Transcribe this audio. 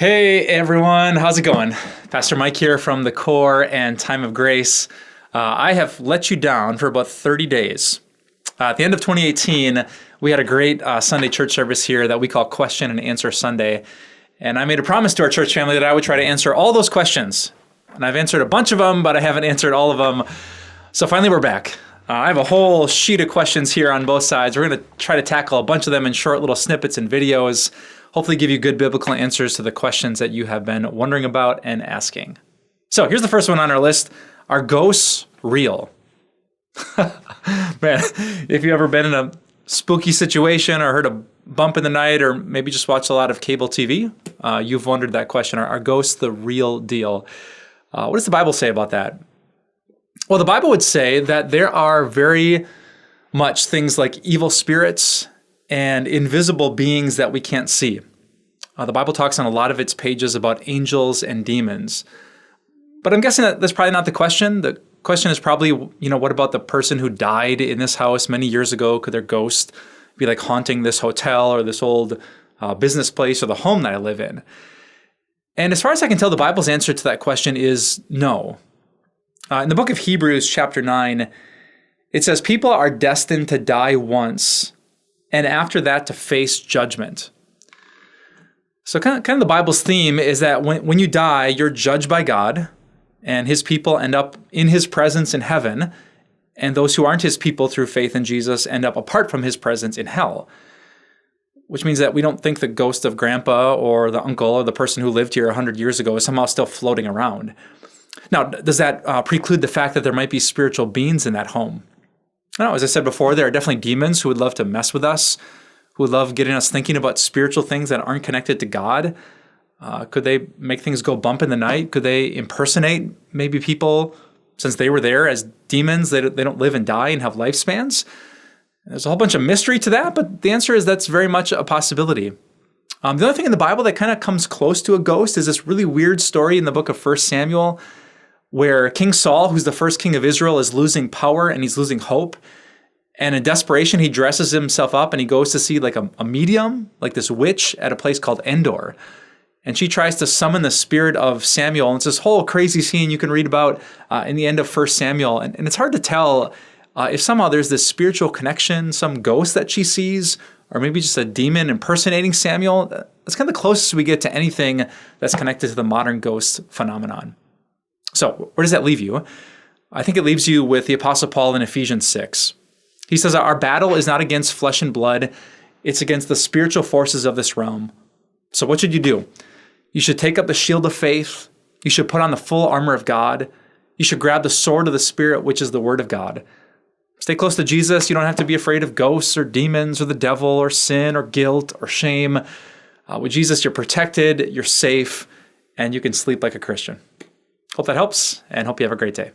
Hey everyone, how's it going? Pastor Mike here from the Core and Time of Grace. I have let you down for about 30 days. At the end of 2018, we had a great Sunday church service here that we call Question and Answer Sunday. And I made a promise to our church family that I would try to answer all those questions. And I've answered a bunch of them, but I haven't answered all of them. So finally we're back. I have a whole sheet of questions here on both sides. We're going to try to tackle a bunch of them in short little snippets and videos. Hopefully give you good biblical answers to the questions that you have been wondering about and asking. So here's the first one on our list. Are ghosts real? Man, if you've ever been in a spooky situation or heard a bump in the night or maybe just watched a lot of cable TV, you've wondered that question. Are ghosts the real deal? What does the Bible say about that? Well, the Bible would say that there are very much things like evil spirits and invisible beings that we can't see. The Bible talks on a lot of its pages about angels and demons. But I'm guessing that that's probably not the question. The question is probably, what about the person who died in this house many years ago? Could their ghost be like haunting this hotel or this old business place or the home that I live in? And as far as I can tell, the Bible's answer to that question is no. In the book of Hebrews, chapter 9, it says, people are destined to die once, and after that to face judgment. So kind of the Bible's theme is that when you die, you're judged by God, and his people end up in his presence in heaven, and those who aren't his people through faith in Jesus end up apart from his presence in hell, which means that we don't think the ghost of grandpa or the uncle or the person who lived here 100 years ago is somehow still floating around. Now, does that preclude the fact that there might be spiritual beings in that home? No, as I said before, there are definitely demons who would love to mess with us, who would love getting us thinking about spiritual things that aren't connected to God. Could they make things go bump in the night? Could they impersonate maybe people since they were there as demons? They don't live and die and have lifespans. There's a whole bunch of mystery to that, but the answer is that's very much a possibility. The other thing in the Bible that kind of comes close to a ghost is this really weird story in the book of 1 Samuel where King Saul, who's the first king of Israel, is losing power and he's losing hope. And in desperation, he dresses himself up and he goes to see like a medium, like this witch at a place called Endor. And she tries to summon the spirit of Samuel. And it's this whole crazy scene you can read about in the end of 1 Samuel. And it's hard to tell if somehow there's this spiritual connection, some ghost that she sees, or maybe just a demon impersonating Samuel. That's kind of the closest we get to anything that's connected to the modern ghost phenomenon. So where does that leave you? I think it leaves you with the Apostle Paul in Ephesians 6. He says, our battle is not against flesh and blood. It's against the spiritual forces of this realm. So what should you do? You should take up the shield of faith. You should put on the full armor of God. You should grab the sword of the Spirit, which is the word of God. Stay close to Jesus. You don't have to be afraid of ghosts or demons or the devil or sin or guilt or shame. With Jesus, you're protected, you're safe, and you can sleep like a Christian. Hope that helps, and hope you have a great day.